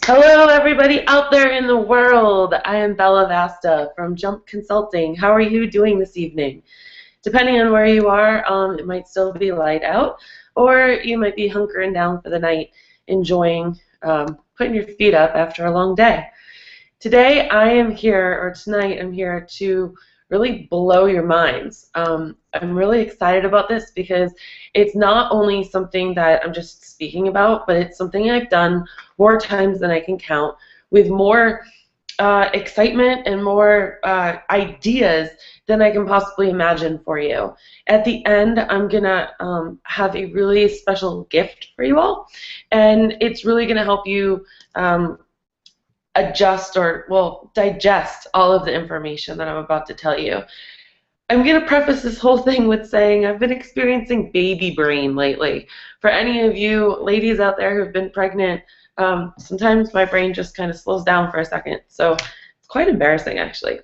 Hello, everybody out there in the world. I am Bella Vasta from Jump Consulting. How are you doing this evening? Depending on where you are, it might still be light out, or you might be hunkering down for the night, enjoying putting your feet up after a long day. Today I am here, or tonight I'm here to really blow your minds. I'm really excited about this because it's not only something that I'm just speaking about, but it's something I've done more times than I can count with more excitement and more ideas than I can possibly imagine for you. At the end, I'm going to have a really special gift for you all, and it's really going to help you adjust or, well, digest all of the information that I'm about to tell you. I'm going to preface this whole thing with saying I've been experiencing baby brain lately. For any of you ladies out there who've been pregnant, sometimes my brain just kind of slows down for a second. So it's quite embarrassing, actually.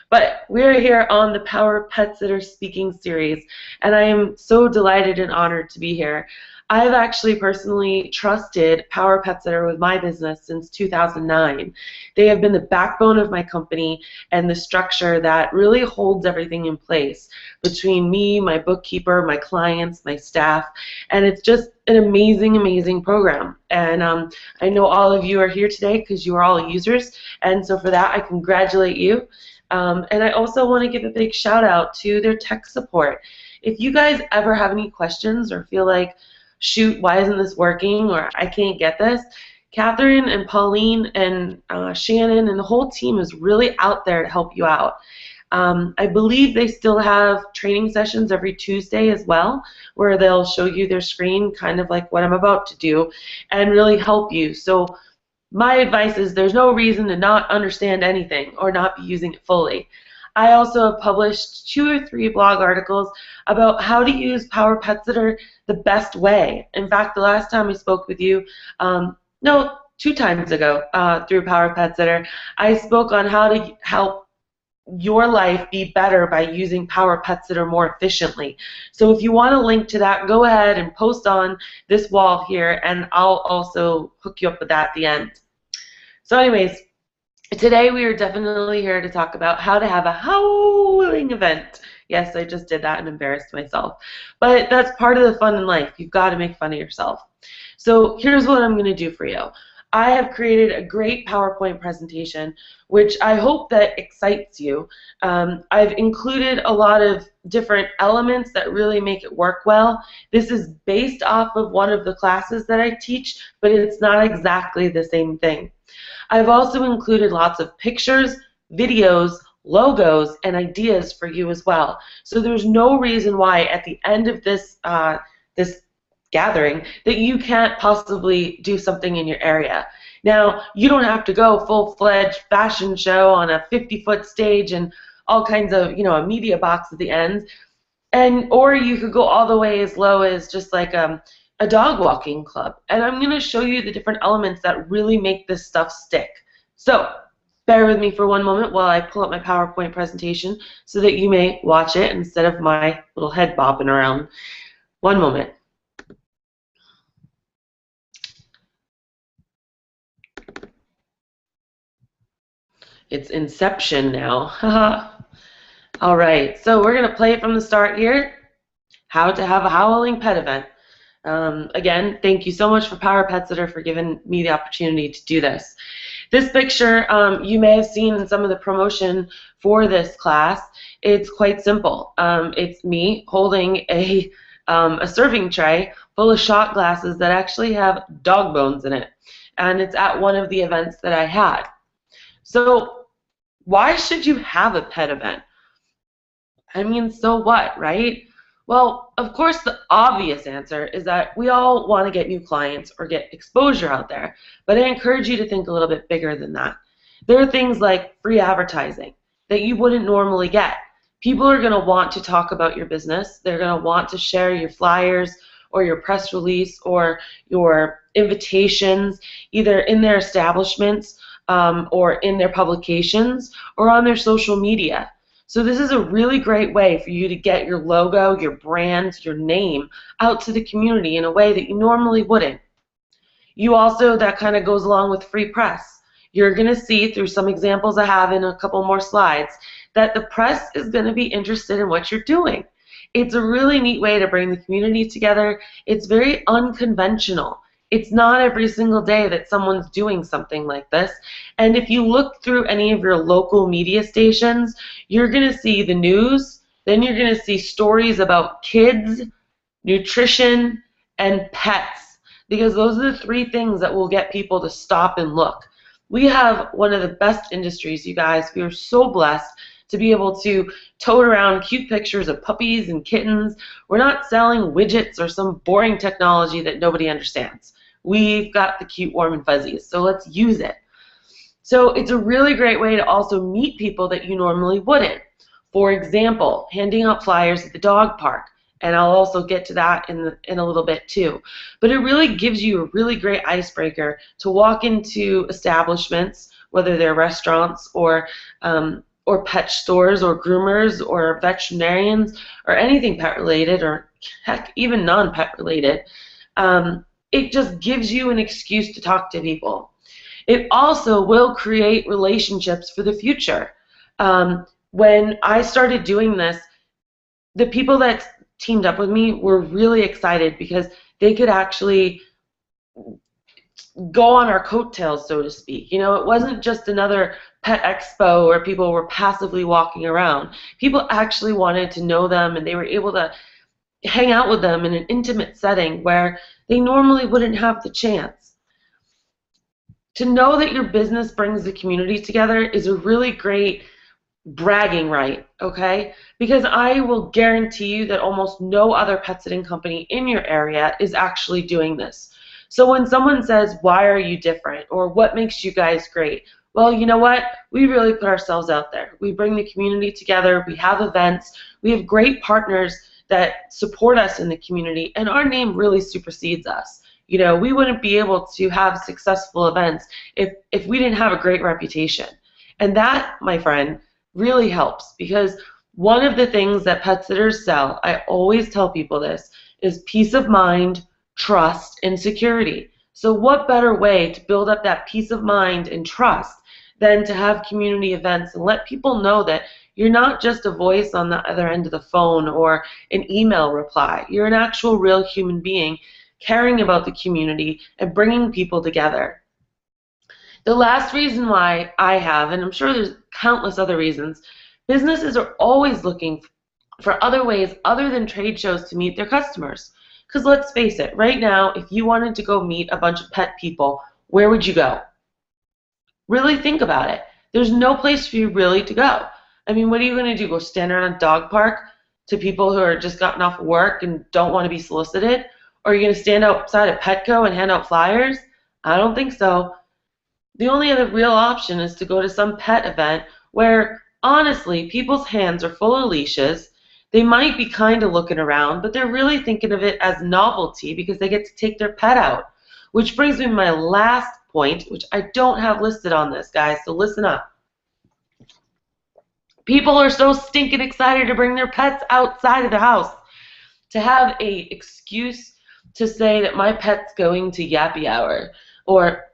But we're here on the Power Pet Sitter Speaking Series, and I am so delighted and honored to be here. I've actually personally trusted Power Pet Sitter with my business since 2009. They have been the backbone of my company and the structure that really holds everything in place between me, my bookkeeper, my clients, my staff, and it's just an amazing, amazing program. And I know all of you are here today because you are all users, and so for that I congratulate you. And I also want to give a big shout out to their tech support. If you guys ever have any questions or feel like, shoot, why isn't this working, or I can't get this, Catherine and Pauline and Shannon and the whole team is really out there to help you out. I believe they still have training sessions every Tuesday as well, where they'll show you their screen, kind of like what I'm about to do, and really help you. So my advice is there's no reason to not understand anything or not be using it fully. I also have published 2 or 3 blog articles about how to use Power Pet Sitter the best way. In fact, the last time I spoke with you, no, 2 times ago through Power Pet Sitter, I spoke on how to help your life be better by using Power Pet Sitter more efficiently. So if you want a link to that, go ahead and post on this wall here, and I'll also hook you up with that at the end. So anyways, today we are definitely here to talk about how to have a howling event. Yes, I just did that and embarrassed myself. But that's part of the fun in life. You've got to make fun of yourself. So here's what I'm going to do for you. I have created a great PowerPoint presentation, which I hope that excites you. I've included a lot of different elements that really make it work well. This is based off of one of the classes that I teach, but it's not exactly the same thing. I've also included lots of pictures, videos, logos, and ideas for you as well. So there's no reason why at the end of this this gathering that you can't possibly do something in your area. Now, you don't have to go full-fledged fashion show on a 50-foot stage and all kinds of, a media box at the end, or you could go all the way as low as just like a dog walking club. And I'm going to show you the different elements that really make this stuff stick. So bear with me for one moment while I pull up my PowerPoint presentation so that you may watch it instead of my little head bopping around. One moment. It's Inception now. All right, so we're going to play it from the start here. How to have a howling pet event. Again, thank you so much for Power Pet Sitter for giving me the opportunity to do this. This picture you may have seen in some of the promotion for this class. It's quite simple. It's me holding a serving tray full of shot glasses that actually have dog bones in it, and it's at one of the events that I had. So why should you have a pet event? I mean, so what, right? Well, of course, the obvious answer is that we all want to get new clients or get exposure out there, but I encourage you to think a little bit bigger than that. There are things like free advertising that you wouldn't normally get. People are going to want to talk about your business. They're going to want to share your flyers or your press release or your invitations either in their establishments or in their publications or on their social media. So this is a really great way for you to get your logo, your brand, your name out to the community in a way that you normally wouldn't. You also, that kind of goes along with free press. You're going to see through some examples I have in a couple more slides that the press is going to be interested in what you're doing. It's a really neat way to bring the community together. It's very unconventional. It's not every single day that someone's doing something like this. And if you look through any of your local media stations, you're going to see the news, then you're going to see stories about kids, nutrition, and pets, because those are the three things that will get people to stop and look. We have one of the best industries, you guys. We are so blessed to be able to tote around cute pictures of puppies and kittens. We're not selling widgets or some boring technology that nobody understands. We've got the cute, warm, and fuzzies, so let's use it. So it's a really great way to also meet people that you normally wouldn't. For example, handing out flyers at the dog park. And I'll also get to that in a little bit too. But it really gives you a really great icebreaker to walk into establishments, whether they're restaurants or pet stores or groomers or veterinarians or anything pet related, or heck, even non-pet related. It just gives you an excuse to talk to people. It also will create relationships for the future. When I started doing this, the people that teamed up with me were really excited because they could actually go on our coattails, so to speak. You know, it wasn't just another pet expo where people were passively walking around. People actually wanted to know them, and they were able to hang out with them in an intimate setting where they normally wouldn't have the chance. To know that your business brings the community together is a really great bragging right, okay? Because I will guarantee you that almost no other pet sitting company in your area is actually doing this. So when someone says, why are you different? Or what makes you guys great? Well, you know what? We really put ourselves out there. We bring the community together. We have events. We have great partners that support us in the community, and our name really supersedes us. You know, we wouldn't be able to have successful events if we didn't have a great reputation. And that, my friend, really helps, because one of the things that pet sitters sell, I always tell people this, is peace of mind, trust, and security. So what better way to build up that peace of mind and trust than to have community events and let people know that you're not just a voice on the other end of the phone or an email reply. You're an actual real human being caring about the community and bringing people together. The last reason why I have, and I'm sure there's countless other reasons, businesses are always looking for other ways other than trade shows to meet their customers. Because let's face it, right now, if you wanted to go meet a bunch of pet people, where would you go? Really think about it. There's no place for you really to go. I mean, what are you going to do? Go stand around a dog park to people who are just gotten off work and don't want to be solicited? Or are you going to stand outside a Petco and hand out flyers? I don't think so. The only other real option is to go to some pet event where, honestly, people's hands are full of leashes. They might be kind of looking around, but they're really thinking of it as novelty because they get to take their pet out. Which brings me to my last point, which I don't have listed on this, guys, so listen up. People are so stinking excited to bring their pets outside of the house. To have an excuse to say that my pet's going to Yappy Hour, or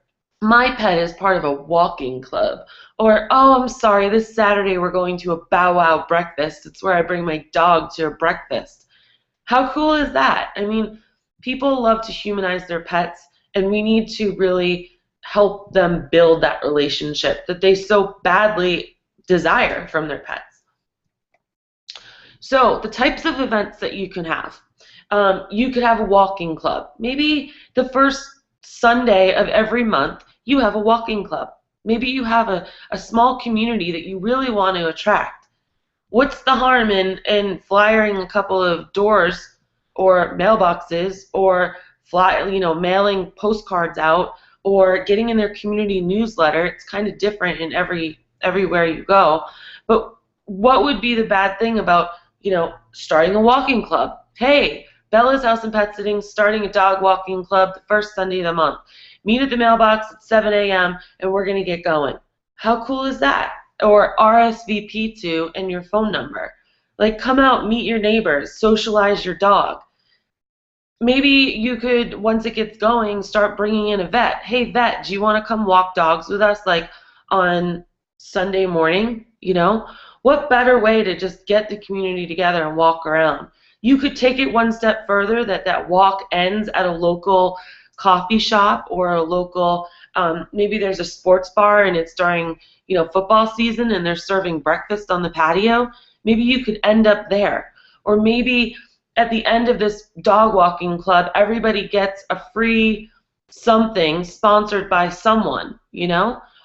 my pet is part of a walking club, or, oh, I'm sorry, this Saturday we're going to a Bow Wow breakfast. It's where I bring my dog to a breakfast. How cool is that? I mean, people love to humanize their pets, and we need to really help them build that relationship that they so badly desire from their pets. So the types of events that you can have. You could have a walking club. Maybe the first Sunday of every month, you have a walking club. Maybe you have a small community that you really want to attract. What's the harm in flyering a couple of doors or mailboxes, or mailing postcards out, or getting in their community newsletter? It's kind of different in everywhere you go. But what would be the bad thing about, starting a walking club? Hey, Bella's House and Pet Sitting starting a dog walking club the first Sunday of the month. Meet at the mailbox at 7 a.m. and we're going to get going. How cool is that? Or RSVP to and your phone number. Like, come out, meet your neighbors, socialize your dog. maybe you could, once it gets going, start bringing in a vet. Hey, vet, do you want to come walk dogs with us, like on Sunday morning? What better way to just get the community together and walk around? You could take it one step further, that walk ends at a local coffee shop or a local, maybe there's a sports bar and it's during, football season and they're serving breakfast on the patio. Maybe you could end up there. Or maybe at the end of this dog walking club, everybody gets a free something sponsored by someone.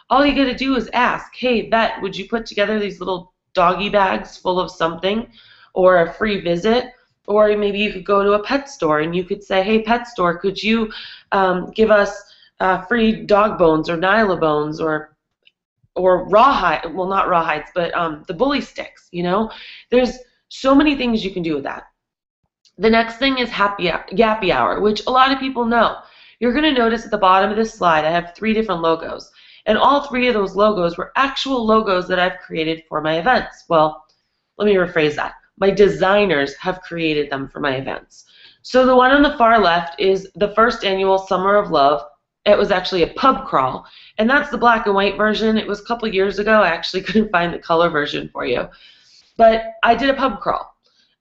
All you got to do is ask, hey, vet, would you put together these little doggy bags full of something, or a free visit? Or maybe you could go to a pet store and you could say, hey, pet store, could you give us free dog bones or Nyla bones or rawhide, well, not rawhides, but the bully sticks. There's so many things you can do with that. The next thing is Yappy Hour, which a lot of people know. You're going to notice at the bottom of this slide I have 3 different logos. And all 3 of those logos were actual logos that I've created for my events. Well, let me rephrase that. My designers have created them for my events. So the one on the far left is the first annual Summer of Love. It was actually a pub crawl. And that's the black and white version. It was a couple years ago. I actually couldn't find the color version for you. But I did a pub crawl.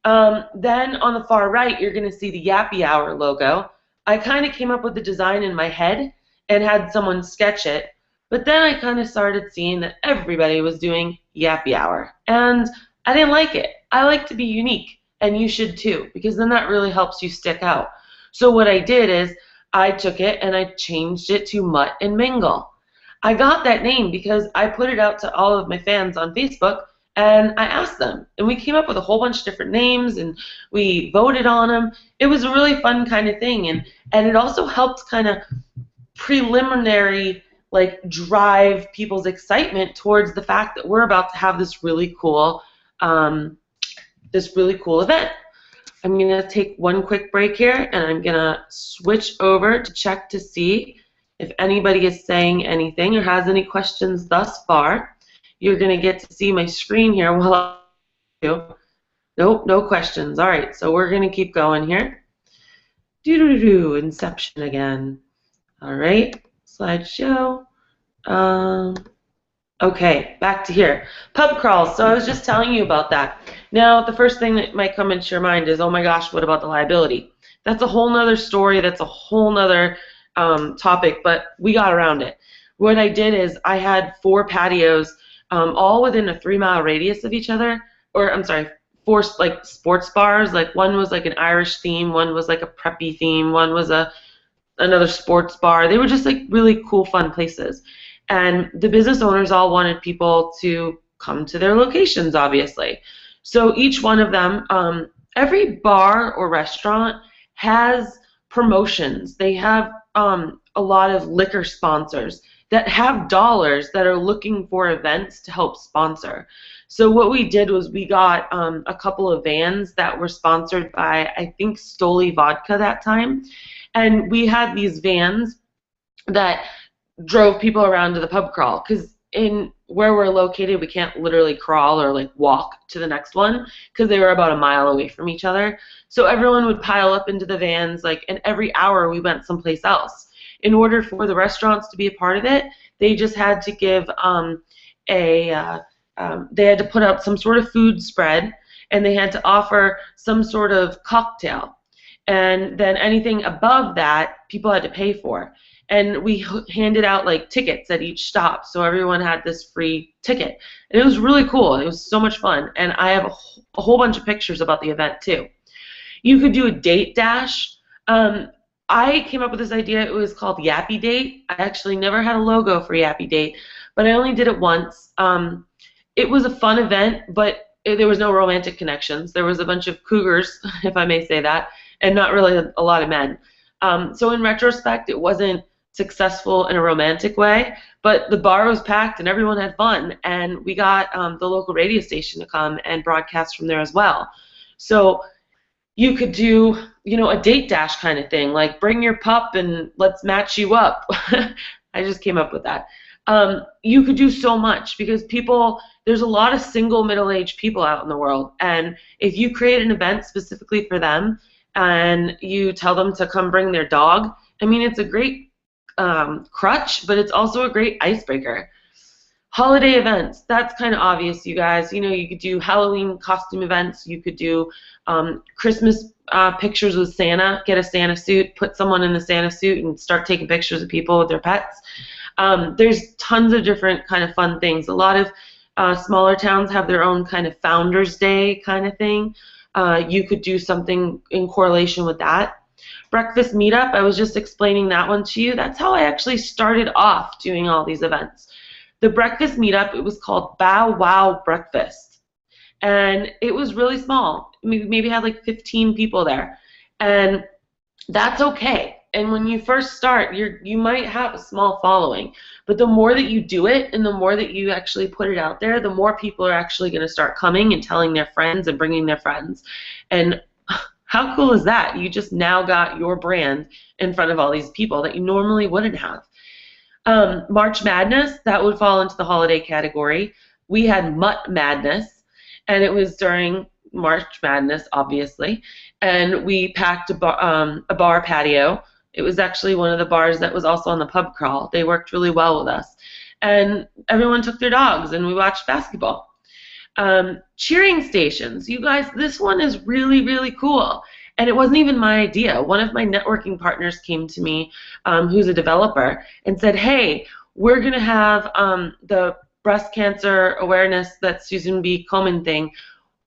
Then on the far right, you're going to see the Yappy Hour logo. I kind of came up with the design in my head and had someone sketch it, but then I kind of started seeing that everybody was doing Yappy Hour, and I didn't like it. I like to be unique, and you should too, because then that really helps you stick out. So what I did is I took it and I changed it to Mutt Mingle. I got that name because I put it out to all of my fans on Facebook, and I asked them, and we came up with a whole bunch of different names, and we voted on them. It was a really fun kind of thing, and it also helped kind of preliminary, like, drive people's excitement towards the fact that we're about to have this really cool event. I'm going to take one quick break here, and I'm going to switch over to check to see if anybody is saying anything or has any questions thus far. You're going to get to see my screen here while I do. Nope, no questions. All right, so we're going to keep going here. Inception again. All right, slideshow. Okay, back to here. Pub crawls. So I was just telling you about that. Now, the first thing that might come into your mind is, oh my gosh, what about the liability? That's a whole nother story. That's a whole nother topic, but we got around it. What I did is I had 4 patios all within a 3-mile radius of each other, or I'm sorry, 4 like sports bars. Like one was like an Irish theme, one was like a preppy theme, one was another sports bar. They were just like really cool, fun places. And the business owners all wanted people to come to their locations, obviously. So each one of them, every bar or restaurant has promotions. They have a lot of liquor sponsors that have dollars that are looking for events to help sponsor. So what we did was we got a couple of vans that were sponsored by, I think, Stoli Vodka that time. And we had these vans that drove people around to the pub crawl, because in where we're located, we can't literally crawl or like walk to the next one because they were about a mile away from each other. So everyone would pile up into the vans, like, and every hour we went someplace else. In order for the restaurants to be a part of it, they just had to give they had to put out some sort of food spread, and they had to offer some sort of cocktail. And then anything above that, people had to pay for. And we handed out like tickets at each stop, so everyone had this free ticket. And it was really cool. It was so much fun. And I have a whole bunch of pictures about the event too. You could do a date dash. I came up with this idea. It was called Yappy Date. I actually never had a logo for Yappy Date, but I only did it once. It was a fun event, but there was no romantic connections. There was a bunch of cougars, if I may say that, and not really a lot of men. So in retrospect, it wasn't successful in a romantic way, but the bar was packed and everyone had fun, and we got the local radio station to come and broadcast from there as well. So you could do, a date dash kind of thing, like bring your pup and let's match you up. I just came up with that. You could do so much, because there's a lot of single middle-aged people out in the world, and if you create an event specifically for them, and you tell them to come bring their dog. I mean, it's a great crutch, but it's also a great icebreaker. Holiday events, that's kind of obvious, you guys. You know, you could do Halloween costume events. You could do Christmas pictures with Santa. Get a Santa suit, put someone in the Santa suit, and start taking pictures of people with their pets. There's tons of different kind of fun things. A lot of smaller towns have their own kind of Founders Day kind of thing. You could do something in correlation with that. Breakfast meetup, I was just explaining that one to you. That's how I actually started off doing all these events. The breakfast meetup, it was called Bow Wow Breakfast. And it was really small. Maybe had like 15 people there. And that's okay. And when you first start, you might have a small following. But the more that you do it and the more that you actually put it out there, the more people are actually going to start coming and telling their friends and bringing their friends. And how cool is that? You just now got your brand in front of all these people that you normally wouldn't have. March Madness, that would fall into the holiday category. We had Mutt Madness, and it was during March Madness, obviously, and we packed a bar patio. It was actually one of the bars that was also on the pub crawl. They worked really well with us. And everyone took their dogs, and we watched basketball. Cheering stations. You guys, this one is really, really cool. And it wasn't even my idea. One of my networking partners came to me, who's a developer, and said, hey, we're going to have the breast cancer awareness, that Susan B. Komen thing,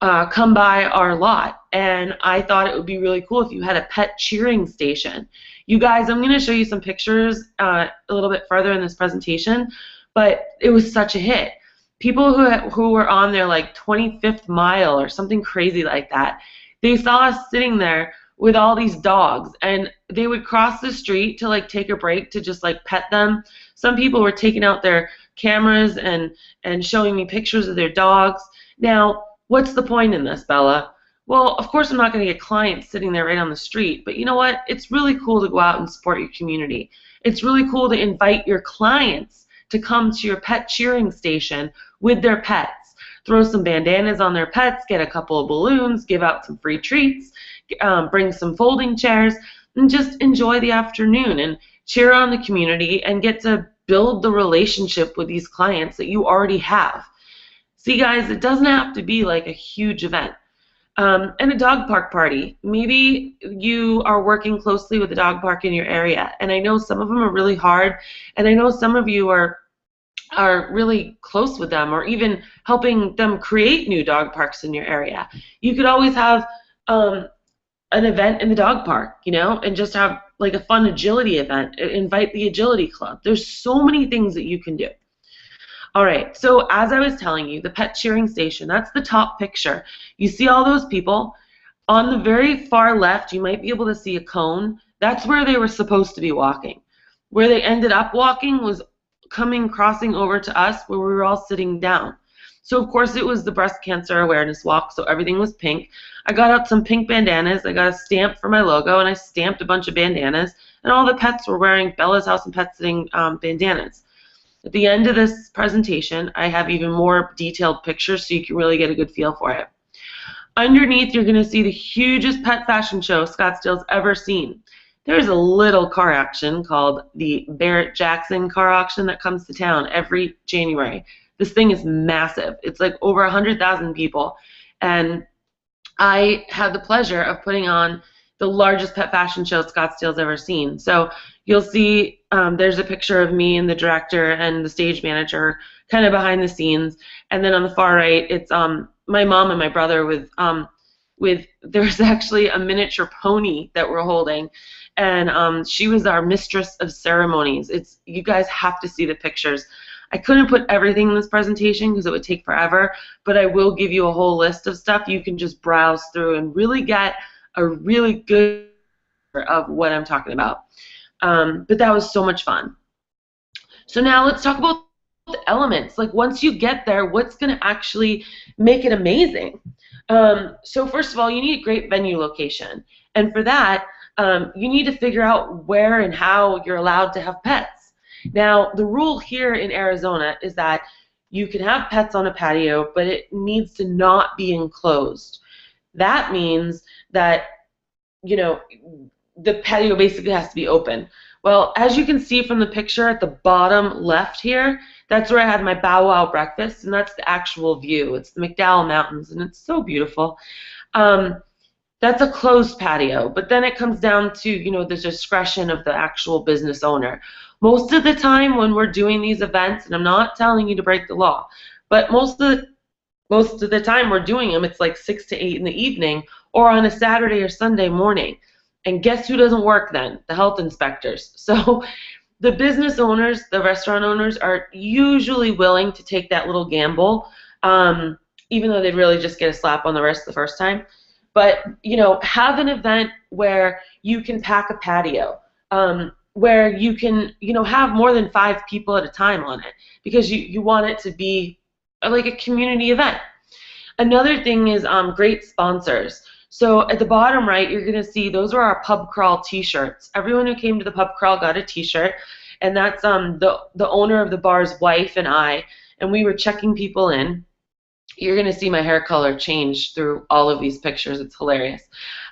come by our lot. And I thought it would be really cool if you had a pet cheering station. You guys, I'm going to show you some pictures a little bit further in this presentation, but it was such a hit. People who were on their like 25th mile or something crazy like that, they saw us sitting there with all these dogs, and they would cross the street to like take a break to just like pet them. Some people were taking out their cameras and showing me pictures of their dogs. Now, what's the point in this, Bella? Well, of course I'm not going to get clients sitting there right on the street, but you know what? It's really cool to go out and support your community. It's really cool to invite your clients to come to your pet cheering station with their pets. Throw some bandanas on their pets, get a couple of balloons, give out some free treats, bring some folding chairs, and just enjoy the afternoon and cheer on the community and get to build the relationship with these clients that you already have. See, guys, it doesn't have to be like a huge event. And a dog park party. Maybe you are working closely with a dog park in your area, and I know some of them are really hard, and I know some of you are really close with them, or even helping them create new dog parks in your area. You could always have an event in the dog park, you know, and just have like a fun agility event. Invite the agility club. There's so many things that you can do. All right, so as I was telling you, the pet cheering station, that's the top picture. You see all those people? On the very far left, you might be able to see a cone. That's where they were supposed to be walking. Where they ended up walking was crossing over to us, where we were all sitting down. So of course it was the breast cancer awareness walk, so everything was pink. I got out some pink bandanas, I got a stamp for my logo, and I stamped a bunch of bandanas, and all the pets were wearing Bella's House and Pet Sitting bandanas. At the end of this presentation, I have even more detailed pictures so you can really get a good feel for it. Underneath, you're going to see the hugest pet fashion show Scottsdale's ever seen. There's a little car auction called the Barrett-Jackson car auction that comes to town every January. This thing is massive. It's like over 100,000 people. And I had the pleasure of putting on the largest pet fashion show Scottsdale's ever seen. So you'll see there's a picture of me and the director and the stage manager kind of behind the scenes. And then on the far right, it's my mom and my brother with there's actually a miniature pony that we're holding. And she was our mistress of ceremonies. You guys have to see the pictures. I couldn't put everything in this presentation because it would take forever, but I will give you a whole list of stuff you can just browse through and really get a really good of what I'm talking about. But that was so much fun. So now let's talk about the elements. Like once you get there, what's going to actually make it amazing? So first of all, you need a great venue location. And for that, you need to figure out where and how you're allowed to have pets. Now, the rule here in Arizona is that you can have pets on a patio, but it needs to not be enclosed. That means that you know, the patio basically has to be open. Well, as you can see from the picture at the bottom left here, that's where I had my Bow Wow breakfast, and that's the actual view. It's the McDowell Mountains, and it's so beautiful. Um, that's a closed patio, but then it comes down to, the discretion of the actual business owner. Most of the time when we're doing these events, and I'm not telling you to break the law, but most of the time we're doing them, it's like 6 to 8 in the evening or on a Saturday or Sunday morning. And guess who doesn't work then? The health inspectors. So the business owners, the restaurant owners, are usually willing to take that little gamble, even though they'd really just get a slap on the wrist the first time. But, have an event where you can pack a patio, where you can, have more than 5 people at a time on it, because you want it to be like a community event. Another thing is great sponsors. So at the bottom right, you're going to see those are our pub crawl t-shirts. Everyone who came to the pub crawl got a t-shirt, and that's the owner of the bar's wife and I, and we were checking people in. You're going to see my hair color change through all of these pictures. It's hilarious.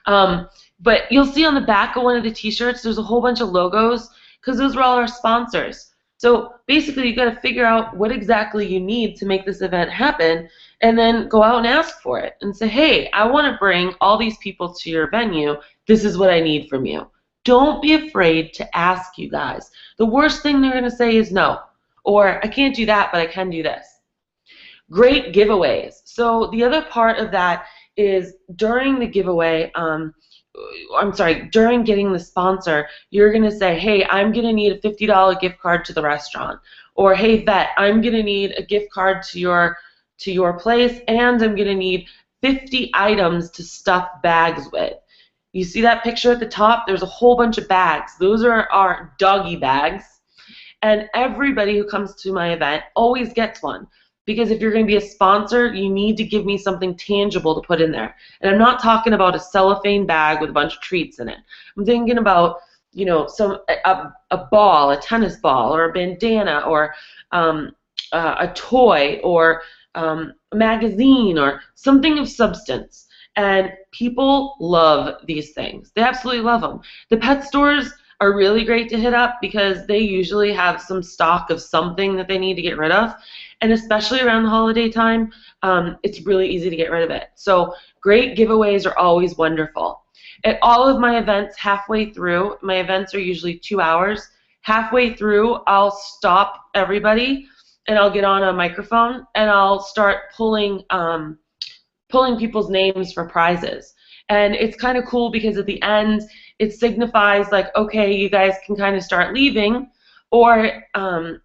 But you'll see on the back of one of the t-shirts, there's a whole bunch of logos, because those were all our sponsors. So basically, you got to figure out what exactly you need to make this event happen, and then go out and ask for it and say, hey, I want to bring all these people to your venue. This is what I need from you. Don't be afraid to ask, you guys. The worst thing they're going to say is no, or I can't do that, but I can do this. Great giveaways. So the other part of that is during the giveaway, during getting the sponsor, you're going to say, hey, I'm going to need a $50 gift card to the restaurant. Or, hey, vet, I'm going to need a gift card to your place, and I'm going to need 50 items to stuff bags with. You see that picture at the top? There's a whole bunch of bags. Those are our doggy bags. And everybody who comes to my event always gets one. Because if you're going to be a sponsor, you need to give me something tangible to put in there. And I'm not talking about a cellophane bag with a bunch of treats in it. I'm thinking about, a ball, a tennis ball, or a bandana, or a toy, or a magazine, or something of substance. And people love these things. They absolutely love them. The pet stores are really great to hit up because they usually have some stock of something that they need to get rid of. And especially around the holiday time, it's really easy to get rid of it. So great giveaways are always wonderful. At all of my events, halfway through, my events are usually 2 hours. Halfway through, I'll stop everybody, and I'll get on a microphone, and I'll start pulling people's names for prizes. And it's kind of cool because at the end, it signifies like, okay, you guys can kind of start leaving, or and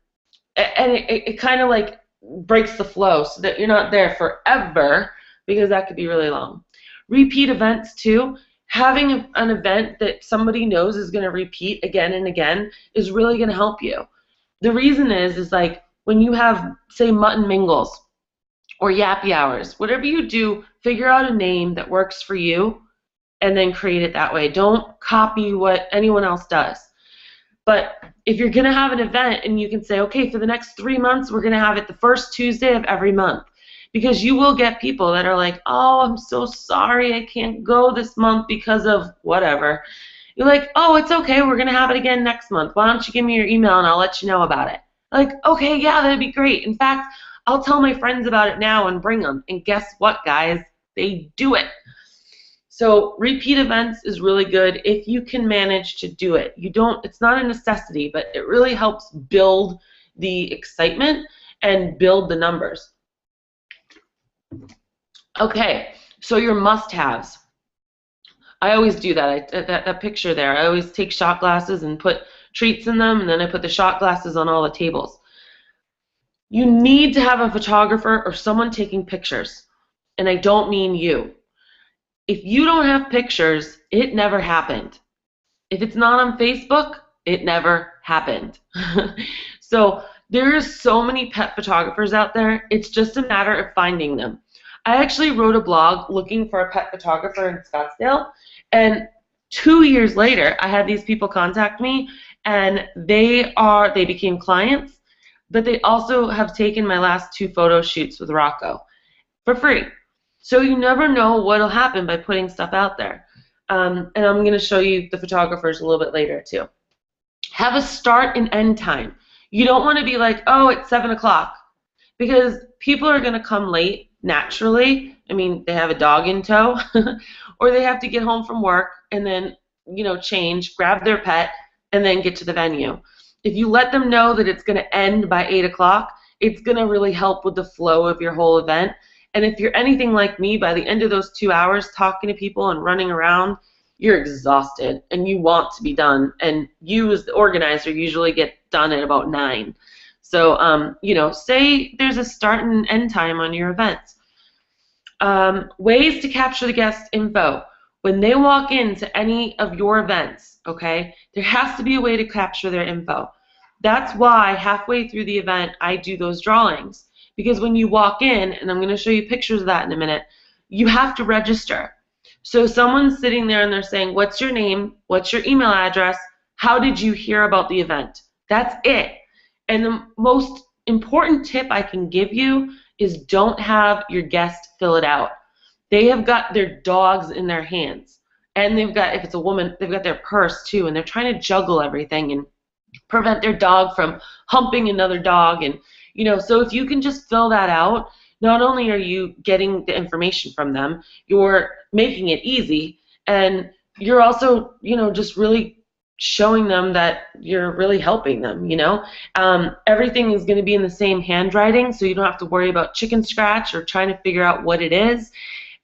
it kind of like breaks the flow so that you're not there forever, because that could be really long. Repeat events too. Having an event that somebody knows is going to repeat again and again is really going to help you. The reason is like when you have, say, Mutt Mingles or Yappy Hours, whatever you do, figure out a name that works for you and then create it that way. Don't copy what anyone else does. But if you're going to have an event and you can say, okay, for the next 3 months, we're going to have it the first Tuesday of every month. Because you will get people that are like, oh, I'm so sorry, I can't go this month because of whatever. You're like, oh, it's okay, we're going to have it again next month. Why don't you give me your email and I'll let you know about it. Like, okay, yeah, that'd be great. In fact, I'll tell my friends about it now and bring them. And guess what, guys? They do it. So repeat events is really good if you can manage to do it. It's not a necessity, but it really helps build the excitement and build the numbers. Okay, so your must-haves. I always do that. That picture there, I always take shot glasses and put treats in them, and then I put the shot glasses on all the tables. You need to have a photographer or someone taking pictures, and I don't mean you. If you don't have pictures, it never happened. If it's not on Facebook, it never happened. So there's so many pet photographers out there, it's just a matter of finding them. I actually wrote a blog looking for a pet photographer in Scottsdale, and 2 years later, I had these people contact me, and they became clients, but they also have taken my last 2 photo shoots with Rocco for free. So you never know what'll happen by putting stuff out there. And I'm going to show you the photographers a little bit later too. Have a start and end time. You don't want to be like, oh, it's 7 o'clock, because people are going to come late naturally. I mean, they have a dog in tow, or they have to get home from work and then, change, grab their pet, and then get to the venue. If you let them know that it's going to end by 8 o'clock, it's going to really help with the flow of your whole event. And if you're anything like me, by the end of those 2 hours talking to people and running around, you're exhausted and you want to be done. And you as the organizer usually get done at about 9. So, say there's a start and end time on your events. Ways to capture the guest info. When they walk into any of your events, okay, there has to be a way to capture their info. That's why halfway through the event I do those drawings. Because when you walk in, and I'm going to show you pictures of that in a minute, you have to register. So someone's sitting there and they're saying, what's your name? What's your email address? How did you hear about the event? That's it. And the most important tip I can give you is don't have your guest fill it out. They have got their dogs in their hands. And they've got, if it's a woman, they've got their purse too. And they're trying to juggle everything and prevent their dog from humping another dog. And, so if you can just fill that out, not only are you getting the information from them, you're making it easy, and you're also, just really showing them that you're really helping them, Everything is going to be in the same handwriting, so you don't have to worry about chicken scratch or trying to figure out what it is.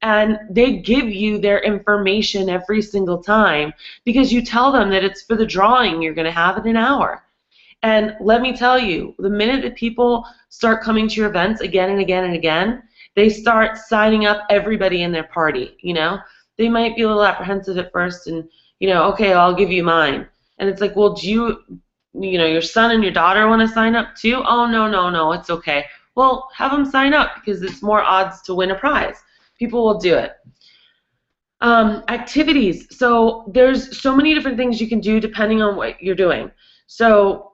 And they give you their information every single time because you tell them that it's for the drawing you're going to have in an hour. And let me tell you, the minute that people start coming to your events again and again and again, they start signing up everybody in their party, They might be a little apprehensive at first and, okay, I'll give you mine. And it's like, well, do your son and your daughter want to sign up too? Oh, no, it's okay. Well, have them sign up because it's more odds to win a prize. People will do it. Activities. So there's so many different things you can do depending on what you're doing. So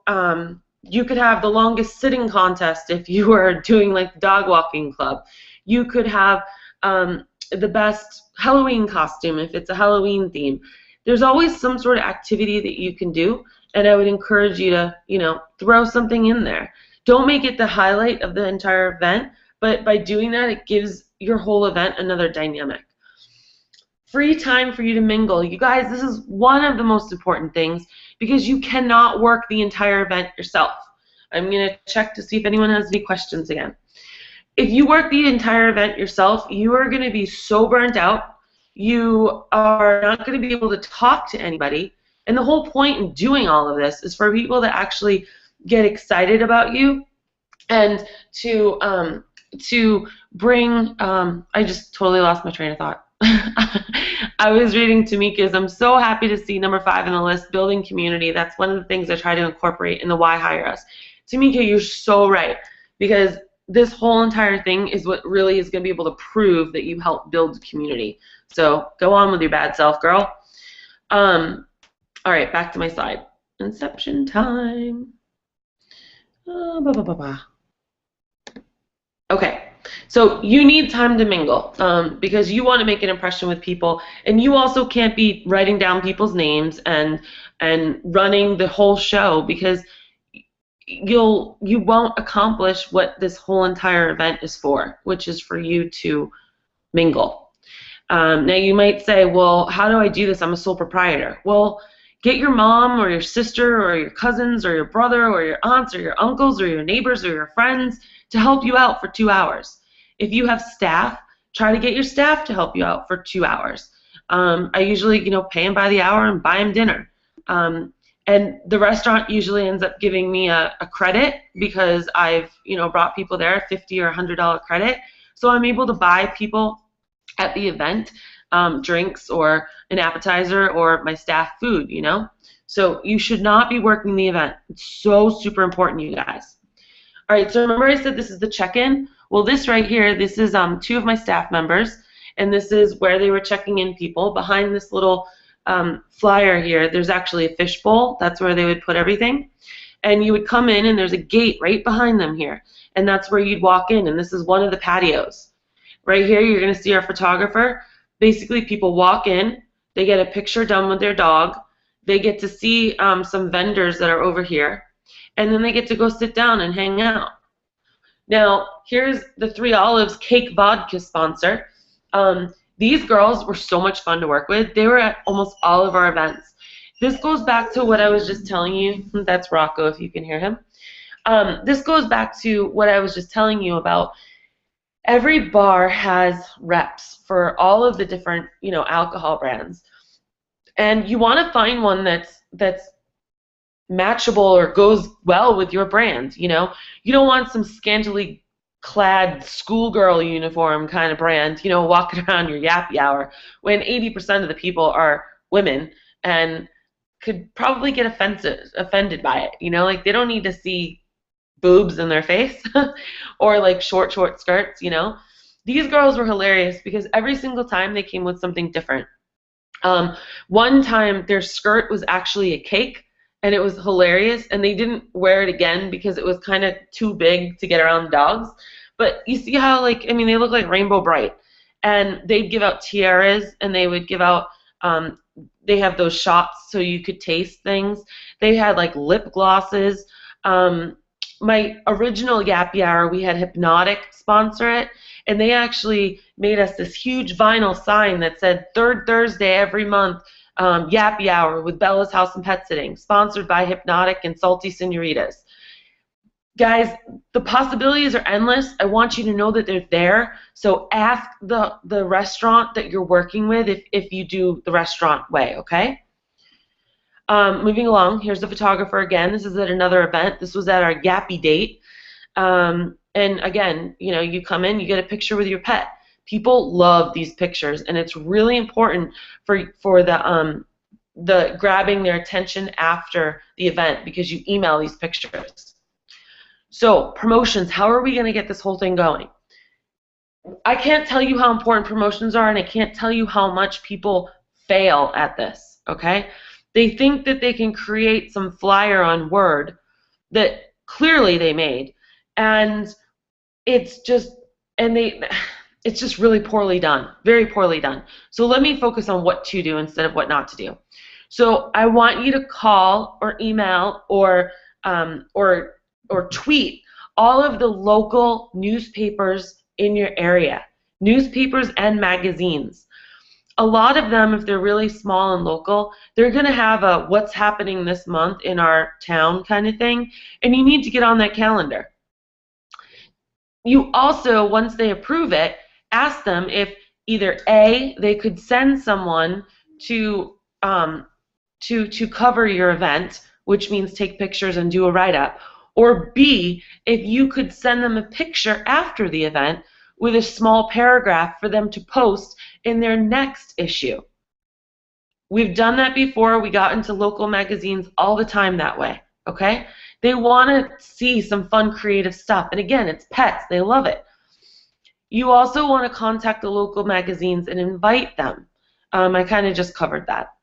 you could have the longest sitting contest if you are doing like the dog walking club. You could have the best Halloween costume if it's a Halloween theme. There's always some sort of activity that you can do, and I would encourage you to, throw something in there. Don't make it the highlight of the entire event, but by doing that, it gives your whole event another dynamic. Free time for you to mingle. You guys, this is one of the most important things because you cannot work the entire event yourself. I'm going to check to see if anyone has any questions again. If you work the entire event yourself, you are going to be so burnt out. You are not going to be able to talk to anybody. And the whole point in doing all of this is for people to actually get excited about you and to bring, I just totally lost my train of thought. I was reading Tamika's. I'm so happy to see number 5 on the list, building community. That's one of the things I try to incorporate in the Why Hire Us. Tamika, you're so right, because this whole entire thing is what really is going to be able to prove that you help build community. So go on with your bad self, girl. All right, back to my slide. Inception time. Okay. So you need time to mingle because you want to make an impression with people, and you also can't be writing down people's names and running the whole show because you won't accomplish what this whole entire event is for, which is for you to mingle. Now you might say, well, how do I do this? I'm a sole proprietor. Well, get your mom or your sister or your cousins or your brother or your aunts or your uncles or your neighbors or your friends to help you out for 2 hours. If you have staff, try to get your staff to help you out for 2 hours. I usually, pay them by the hour and buy them dinner. And the restaurant usually ends up giving me a credit because I've, brought people there, $50 or $100 credit. So I'm able to buy people at the event drinks or an appetizer or my staff food, So you should not be working the event. It's so super important, you guys. All right, so remember I said this is the check-in? Well, this right here, this is 2 of my staff members, and this is where they were checking in people. Behind this little flyer here, there's actually a fishbowl. That's where they would put everything. And you would come in, and there's a gate right behind them here, and that's where you'd walk in, and this is one of the patios. Right here, you're going to see our photographer. Basically, people walk in, They get a picture done with their dog. They get to see some vendors that are over here. And then they get to go sit down and hang out. Now, here's the Three Olives Cake Vodka sponsor. These girls were so much fun to work with. They were at almost all of our events. This goes back to what I was just telling you. That's Rocco, if you can hear him. This goes back to what I was just telling you about. Every bar has reps for all of the different, alcohol brands. And you want to find one that's matchable or goes well with your brand. You don't want some scantily clad schoolgirl uniform kind of brand, walking around your Yappy Hour when 80% of the people are women and could probably get offended by it. Like they don't need to see boobs in their face or like short skirts. These girls were hilarious because every single time they came with something different. One time their skirt was actually a cake, and it was hilarious, and they didn't wear it again because it was kind of too big to get around the dogs. But you see how, they look like Rainbow Bright. And they'd give out tiaras, and they would give out, they have those shots so you could taste things. They had, lip glosses. My original Yappy Hour, we had Hypnotic sponsor it, and they actually made us this huge vinyl sign that said, third Thursday every month, Yappy Hour with Bella's House and Pet Sitting, sponsored by Hypnotic and Salty Senoritas. Guys, the possibilities are endless. I want you to know that they're there. So ask the restaurant that you're working with if you do the restaurant way, okay? Moving along, here's the photographer again. This is at another event. This was at our Yappy date. And again, you come in, you get a picture with your pet. People love these pictures, and it's really important for the grabbing their attention after the event because you email these pictures. So promotions, how are we going to get this whole thing going? I can't tell you how important promotions are, and I can't tell you how much people fail at this, okay? They think that they can create some flyer on Word that clearly they made, and it's just really poorly done, very poorly done. So let me focus on what to do instead of what not to do. So I want you to call or email or tweet all of the local newspapers in your area, newspapers and magazines. A lot of them, if they're really small and local, they're going to have a what's happening this month in our town kind of thing, and you need to get on that calendar. You also, once they approve it, ask them if either A, they could send someone to cover your event, which means take pictures and do a write-up, or B, if you could send them a picture after the event with a small paragraph for them to post in their next issue. We've done that before. We got into local magazines all the time that way, okay? They want to see some fun, creative stuff. And again, it's pets. They love it. You also want to contact the local magazines and invite them. I kind of just covered that.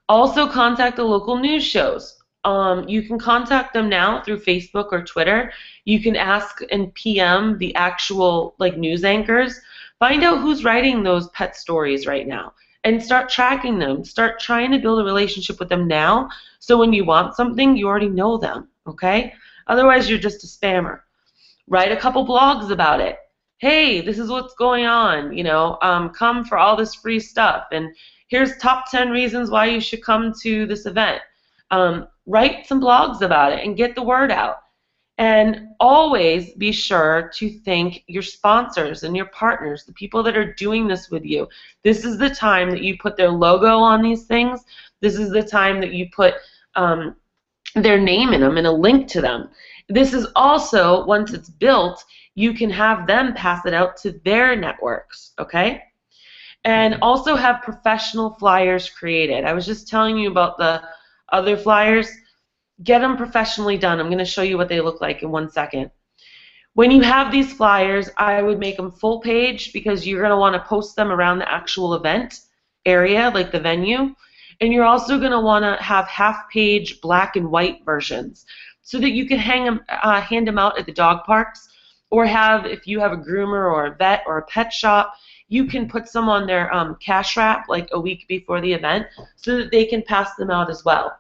Also contact the local news shows. You can contact them now through Facebook or Twitter. You can ask and PM the actual news anchors. Find out who's writing those pet stories right now and start tracking them. Start trying to build a relationship with them now so when you want something, you already know them, okay? Otherwise, you're just a spammer. Write a couple blogs about it. Hey, this is what's going on, come for all this free stuff, and here's top 10 reasons why you should come to this event. Write some blogs about it and get the word out. And always be sure to thank your sponsors and your partners, the people that are doing this with you. This is the time that you put their logo on these things. This is the time that you put their name in them and a link to them. This is also, once it's built, you can have them pass it out to their networks, okay? And also have professional flyers created. I was just telling you about the other flyers. Get them professionally done. I'm going to show you what they look like in 1 second. When you have these flyers, I would make them full page because you're going to want to post them around the actual event area, like the venue. And you're also going to want to have half-page black and white versions so that you can hand them out at the dog parks, or if you have a groomer or a vet or a pet shop, you can put some on their cash wrap like a week before the event so that they can pass them out as well.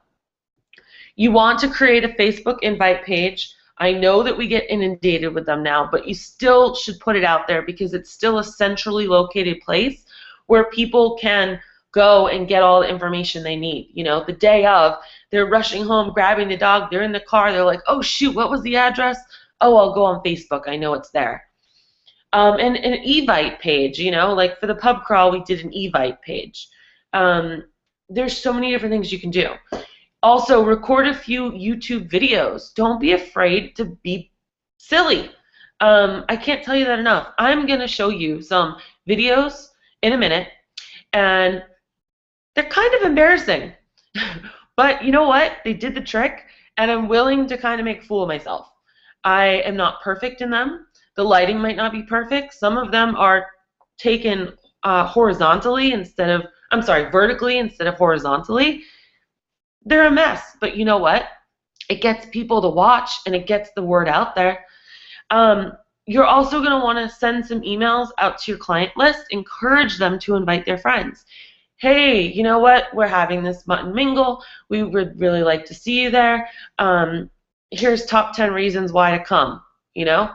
You want to create a Facebook invite page. I know that we get inundated with them now, but you still should put it out there because it's still a centrally located place where people can go and get all the information they need. You know, the day of, they're rushing home, grabbing the dog, they're in the car, they're like, oh shoot, what was the address? Oh, I'll go on Facebook, I know it's there. And an Evite page, you know, like for the pub crawl, we did an Evite page. There's so many different things you can do. Also, record a few YouTube videos. Don't be afraid to be silly. I can't tell you that enough. I'm going to show you some videos in a minute, and they're kind of embarrassing. But you know what? They did the trick, and I'm willing to kind of make a fool of myself. I am not perfect in them. The lighting might not be perfect. Some of them are taken vertically instead of horizontally. They're a mess, but you know what? It gets people to watch, and it gets the word out there. You're also going to want to send some emails out to your client list. Encourage them to invite their friends. Hey, you know what? We're having this Mutt Mingle. We would really like to see you there. Here's top 10 reasons why to come. You know?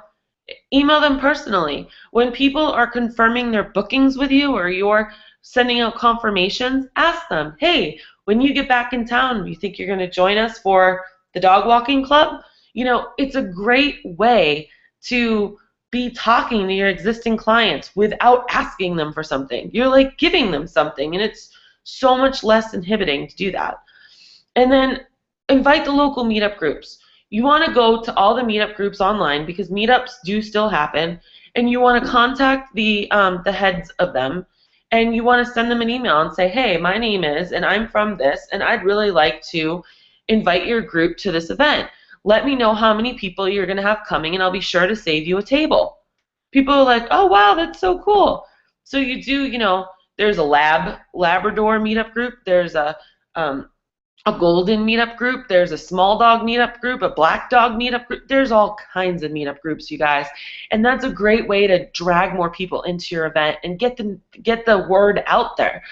Email them personally. When people are confirming their bookings with you or you're sending out confirmations, ask them, hey, when you get back in town, you think you're going to join us for the dog walking club? You know, it's a great way to be talking to your existing clients without asking them for something. You're like giving them something, and it's so much less inhibiting to do that. And then invite the local meetup groups. You want to go to all the meetup groups online because meetups do still happen, and you want to contact the heads of them, and you want to send them an email and say, hey, my name is, and I'm from this, and I'd really like to invite your group to this event. Let me know how many people you're going to have coming, and I'll be sure to save you a table. People are like, oh, wow, that's so cool. So you do, you know, there's a Labrador meetup group. There's a golden meetup group. There's a small dog meetup group, a black dog meetup group. There's all kinds of meetup groups, you guys. And that's a great way to drag more people into your event and get the word out there.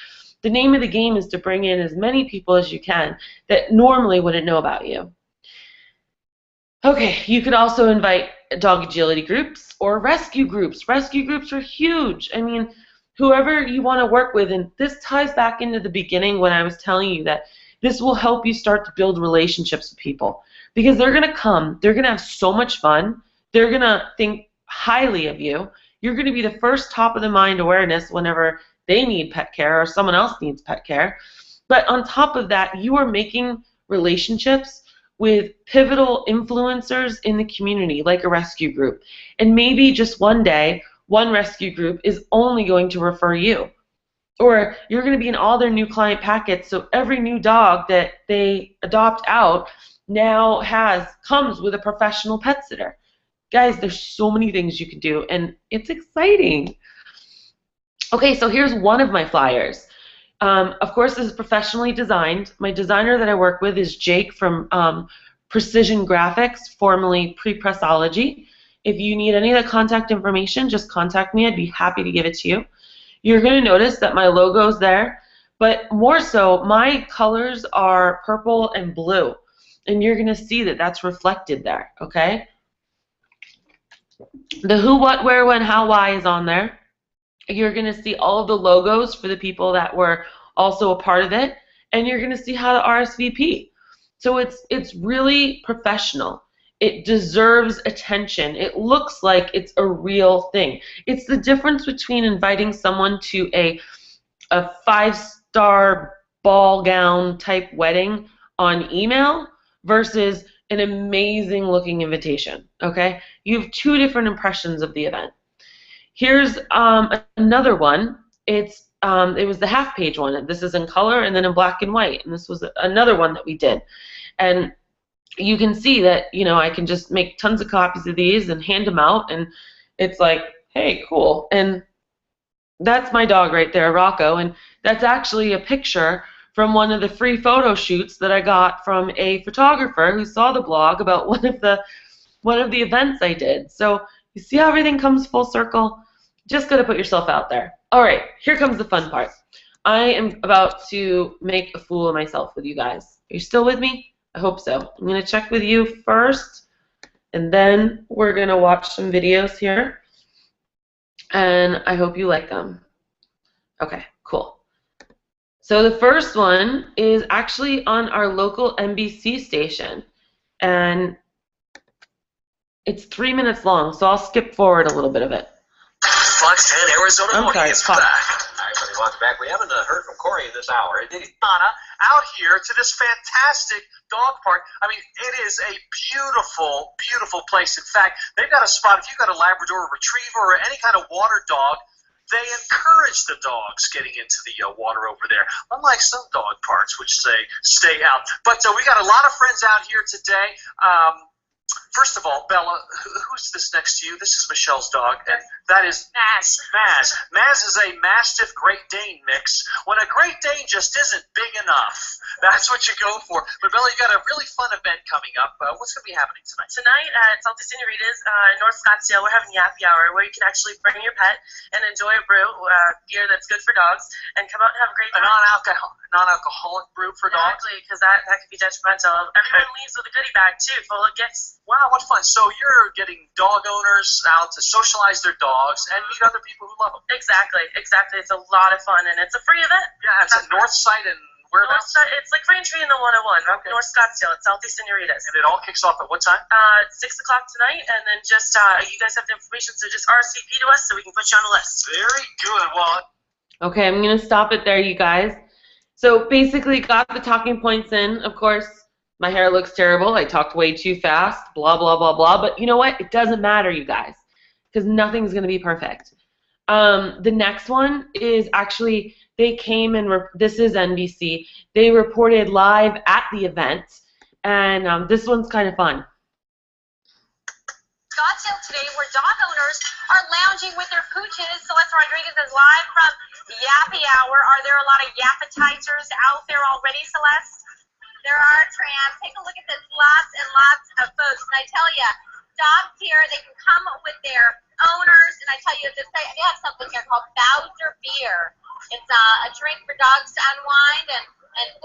The name of the game is to bring in as many people as you can that normally wouldn't know about you. Okay, you could also invite dog agility groups or rescue groups. Rescue groups are huge. I mean, whoever you want to work with, and this ties back into the beginning when I was telling you that this will help you start to build relationships with people because they're going to come, they're going to have so much fun, they're going to think highly of you. You're going to be the first top of the mind awareness whenever they need pet care or someone else needs pet care. But on top of that, you are making relationships with pivotal influencers in the community, like a rescue group. And maybe just one day, one rescue group is only going to refer you. Or you're going to be in all their new client packets, so every new dog that they adopt out now comes with a professional pet sitter. Guys, there's so many things you can do, and it's exciting. Okay, so here's one of my flyers. Of course, this is professionally designed. My designer that I work with is Jake from Precision Graphics, formerly Pre-Pressology. If you need any of the contact information, just contact me. I'd be happy to give it to you. You're going to notice that my logo's there, but more so, my colors are purple and blue, and you're going to see that that's reflected there, okay? The who, what, where, when, how, why is on there. You're going to see all of the logos for the people that were also a part of it, and you're going to see how to RSVP. So it's really professional. It deserves attention. It looks like it's a real thing. It's the difference between inviting someone to a 5-star ball gown type wedding on email versus an amazing looking invitation, okay? You have two different impressions of the event. Here's another one. It was the half-page one. This is in color and then in black and white, and this was another one that we did. And you can see that, you know, I can just make tons of copies of these and hand them out, and it's like, hey, cool. And that's my dog right there, Rocco, and that's actually a picture from one of the free photo shoots that I got from a photographer who saw the blog about one of the events I did. So you see how everything comes full circle? Just got to put yourself out there. All right, here comes the fun part. I am about to make a fool of myself with you guys. Are you still with me? I hope so. I'm going to check with you first, and then we're going to watch some videos here, and I hope you like them. Okay, cool. So the first one is actually on our local NBC station, and it's 3 minutes long, so I'll skip forward a little bit of it. Fox 10 Arizona Morning is back. All right, everybody, welcome back. We haven't heard from Corey this hour. Anna out here to this fantastic dog park. I mean, it is a beautiful, beautiful place. In fact, they've got a spot. If you've got a Labrador Retriever or any kind of water dog, they encourage the dogs getting into the water over there, unlike some dog parks which say stay out. But we got a lot of friends out here today. First of all, Bella, who's this next to you? This is Michelle's dog, and that is Maz. Maz. Maz is a Mastiff Great Dane mix. When a Great Dane just isn't big enough, that's what you go for. But Bella, you got a really fun event coming up. What's going to be happening tonight? Tonight at Salty Senoritas in North Scottsdale, we're having Yappy Hour, where you can actually bring your pet and enjoy a brew, beer that's good for dogs, and come out and have a great time. A non-alcoholic brew for dogs? Exactly, because that could be detrimental. Everyone leaves with a goodie bag, too, full of gifts. Wow, what fun. So you're getting dog owners out to socialize their dogs and meet other people who love them. Exactly. It's a lot of fun, and it's a free event. Yeah, it's at Northside and whereabouts? It's like Braintree in the 101, Okay. North Scottsdale. It's Salty Senoritas. And it all kicks off at what time? 6 o'clock tonight, and then just, you guys have the information, so just RSVP to us so we can put you on the list. Very good. Well, Okay, I'm going to stop it there, you guys. So basically got the talking points in. Of course, my hair looks terrible. I talked way too fast, blah, blah, blah, blah. But you know what? It doesn't matter, you guys, because nothing's going to be perfect. The next one is actually, they came and, this is NBC. They reported live at the event, and this one's kind of fun. Scottsdale today, where dog owners are lounging with their pooches. Celeste Rodriguez is live from Yappy Hour. Are there a lot of yappetizers out there already, Celeste? There are, Tram. Take a look at this. Lots and lots of folks. And I tell you, dogs here, they can come with their owners. And I tell you, they have something here called Bowser Beer. It's a drink for dogs to unwind, and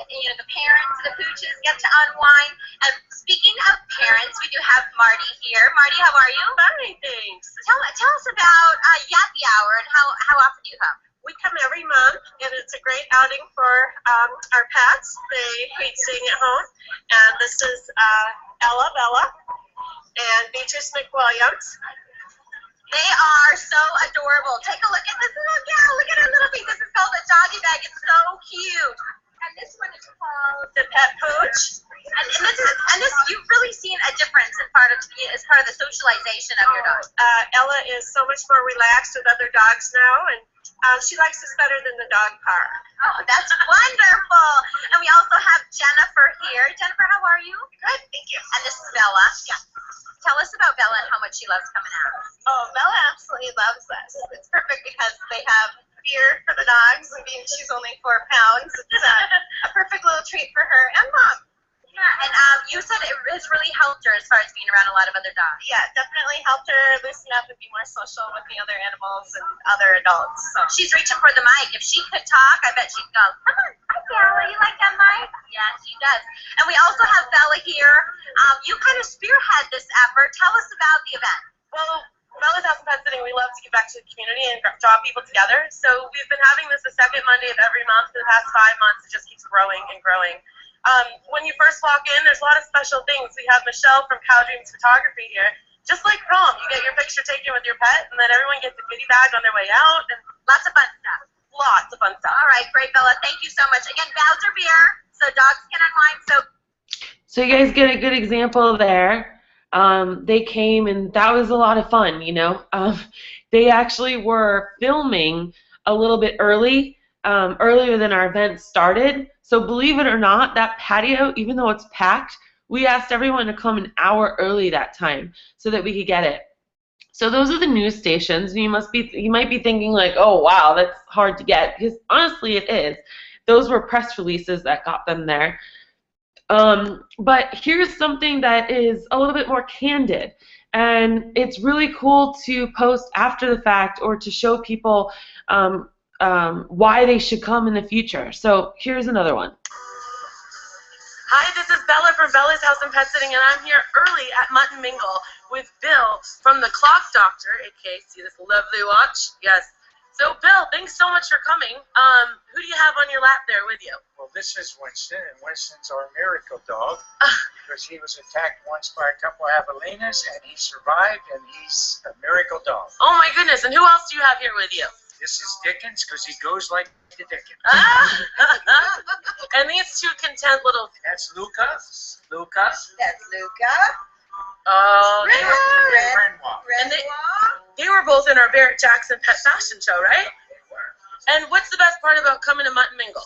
you know, the parents, the pooches get to unwind. And speaking of parents, we do have Marty here. Marty, how are you? Fine, thanks. Tell us about Yappy Hour and how often do you come? We come every month, and it's a great outing for our pets. They hate staying at home. And this is Bella, and Beatrice McWilliams. They are so adorable. Take a look at this little gal. Look at her little feet. This is called a doggy bag. It's so cute. And this one is called The Pet Pooch. And this you've really seen a difference as part of the socialization of your dog. Ella is so much more relaxed with other dogs now, and she likes us better than the dog park. Oh, that's wonderful. And we also have Jennifer here. Jennifer, how are you? Good, thank you. And this is Bella. Yeah. Tell us about Bella and how much she loves coming out. Oh, Bella absolutely loves this. It's perfect because they have beer for the dogs, and being she's only 4 pounds, it's a perfect little treat for her and Mom. Yeah, and you said it has really helped her as far as being around a lot of other dogs. Yeah, it definitely helped her loosen up and be more social with the other animals and other adults. So She's reaching for the mic. If she could talk, I bet she'd go, come on, hi Bella, you like that mic? Yeah, she does. And we also have Bella here. You kind of spearhead this effort. Tell us about the event. well, Bella's House and Pet Sitting, we love to give back to the community and draw people together. So we've been having this the second Monday of every month for the past 5 months. It just keeps growing and growing. When you first walk in, there's a lot of special things. We have Michelle from Cow Dreams Photography here. Just like prom, you get your picture taken with your pet, and then everyone gets a goodie bag on their way out, and Lots of fun stuff. lots of fun stuff. All right, great, Bella. Thank you so much. Again, Bowser Beer, so dogs can unwind. So you guys get a good example there. They came, and that was a lot of fun, you know. They actually were filming a little bit earlier than our event started. So believe it or not, that patio, even though it's packed, we asked everyone to come an hour early that time so that we could get it. So those are the news stations. You might be thinking like, oh wow, that's hard to get, because honestly it is. Those were press releases that got them there. But here's something that is a little bit more candid, and it's really cool to post after the fact or to show people why they should come in the future. So here's another one. Hi, this is Bella from Bella's House and Pet Sitting, and I'm here early at Mutt Mingle with Bill from the Clock Doctor, aka see this lovely watch? Yes. So Bill, thanks so much for coming. Who do you have on your lap there with you? Well, this is Winston, and Winston's our miracle dog because he was attacked once by a couple of javelinas, and he survived, and he's a miracle dog. Oh my goodness, and who else do you have here with you? This is Dickens because he goes like the Dickens. And these two content little... That's Luca. Luca. That's Luca. Oh, Renoir. and they were both in our Barrett Jackson Pet Fashion Show, right? And what's the best part about coming to Mutt Mingle?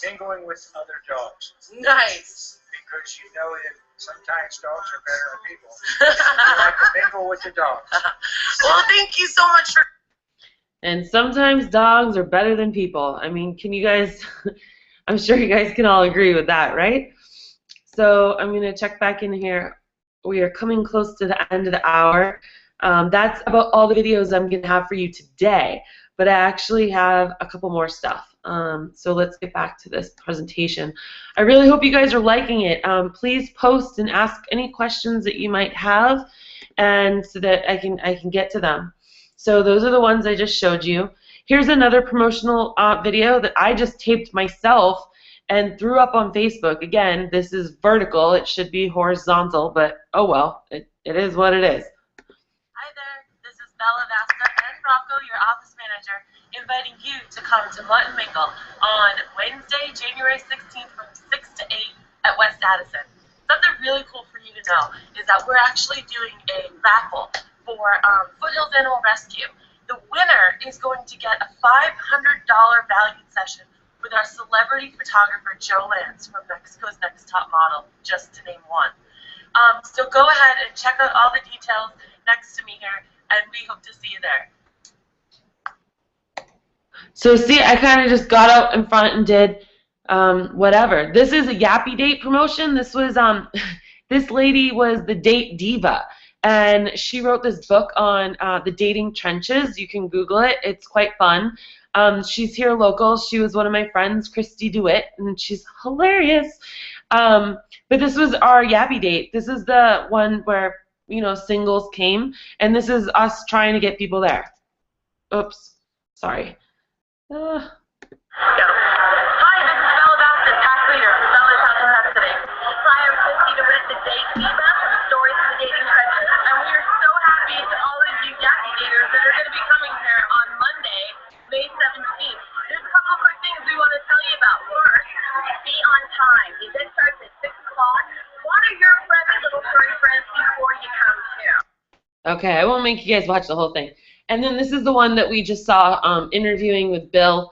Mingling with other dogs. Nice. Because you know that sometimes dogs are better than people. You like to mingle with the dogs. Well, thank you so much for... And sometimes dogs are better than people. I mean, can you guys, I'm sure you guys can all agree with that, right? So I'm going to check back in here. We are coming close to the end of the hour. That's about all the videos I'm going to have for you today. But I actually have a couple more stuff. So let's get back to this presentation. I really hope you guys are liking it. Please post and ask any questions that you might have, and so that I can get to them. So those are the ones I just showed you. Here's another promotional video that I just taped myself and threw up on Facebook. Again, this is vertical. It should be horizontal, but oh well, it is what it is. Hi there, this is Bella Vasta and Rocco, your office manager, inviting you to come to Mutt Mingle on Wednesday, January 16th from 6 to 8 at West Addison. Something really cool for you to know is that we're actually doing a raffle for Foothills Animal Rescue. The winner is going to get a $500 valued session with our celebrity photographer Joe Lance from Mexico's Next Top Model, just to name one. So go ahead and check out all the details next to me here, and we hope to see you there. So see, I kind of just got out in front and did whatever. This is a Yappy Date promotion. This was this lady was the date diva, and she wrote this book on the dating trenches. You can Google it. It's quite fun. She's here local. She was one of my friends, Christy DeWitt, and she's hilarious. But this was our Yappy Date. This is the one where, you know, singles came, and this is us trying to get people there. Oops, sorry. Hi, this is Bella Bassett, pack leader for Bella's House and Pet Sitting. Hi, I'm Christy DeWitt, the date diva, stories from the dating trenches, and we are so happy to all of you Yappy daters that are going to be coming here on Monday, May 17th. There's a couple of quick things we want to tell you about. First, be on time. The event starts at 6 o'clock. Water your friendly little furry friends before you come too. Okay, I won't make you guys watch the whole thing. And then this is the one that we just saw interviewing with Bill.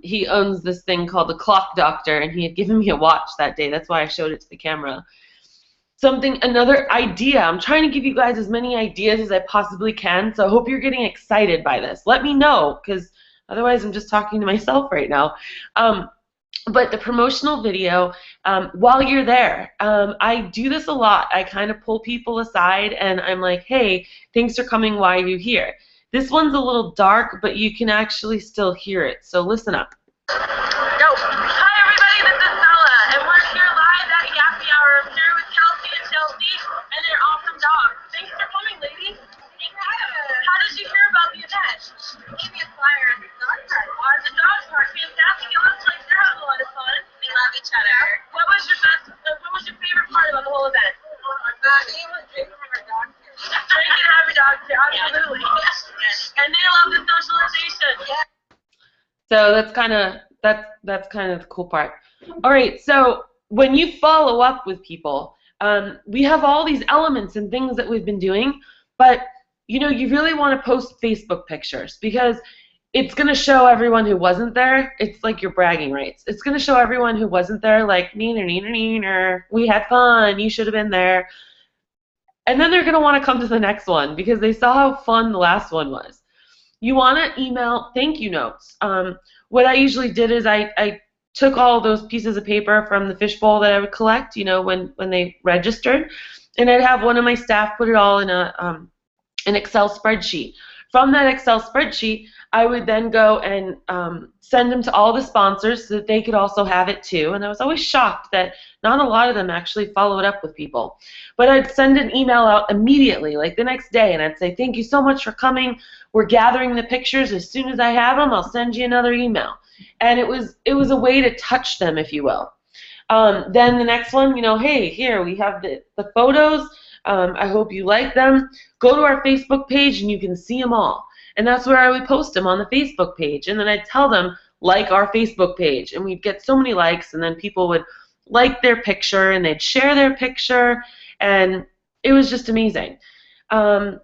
He owns this thing called the Clock Doctor, and he had given me a watch that day. That's why I showed it to the camera. Another idea. I'm trying to give you guys as many ideas as I possibly can, so I hope you're getting excited by this. Let me know, because otherwise I'm just talking to myself right now. But the promotional video, while you're there, I do this a lot. I kind of pull people aside, and I'm like, hey, thanks for coming. Why are you here? This one's a little dark, but you can actually still hear it, so listen up. Go. Hi, everybody, this is Bella, and we're here live at Yappy Hour. I'm here with Kelsey and Chelsea, and their awesome dogs. Thanks for coming, ladies. How did you hear about the event? Gave me a flyer at the dog park. Oh, the dog park, fantastic. It looks like they're having a lot of fun. They love each other. What was your favorite part about the whole event? Being able to drink and have our dogs here. Drink and have your dogs here, absolutely. And they love the socialization. Yeah. So that's kind of the cool part. All right, so when you follow up with people, we have all these elements and things that we've been doing, but you know, you really want to post Facebook pictures because it's going to show everyone who wasn't there. It's like your bragging rights. It's going to show everyone who wasn't there, like, neener, we had fun, you should have been there. And then they're going to want to come to the next one because they saw how fun the last one was. You want to email thank you notes. What I usually did is I took all those pieces of paper from the Fishbowl that I would collect, you know, when they registered, and I'd have one of my staff put it all in an Excel spreadsheet from that Excel spreadsheet, I would then go and send them to all the sponsors so that they could also have it too. And I was always shocked that not a lot of them actually followed up with people. But I'd send an email out immediately, like the next day, and I'd say, thank you so much for coming. We're gathering the pictures. As soon as I have them, I'll send you another email. And it was a way to touch them, if you will. Then the next one, hey, here we have the photos. I hope you like them. Go to our Facebook page and you can see them all. And that's where I would post them, on the Facebook page. And then I'd tell them, like our Facebook page. And we'd get so many likes, and then people would like their picture and they'd share their picture. And it was just amazing. And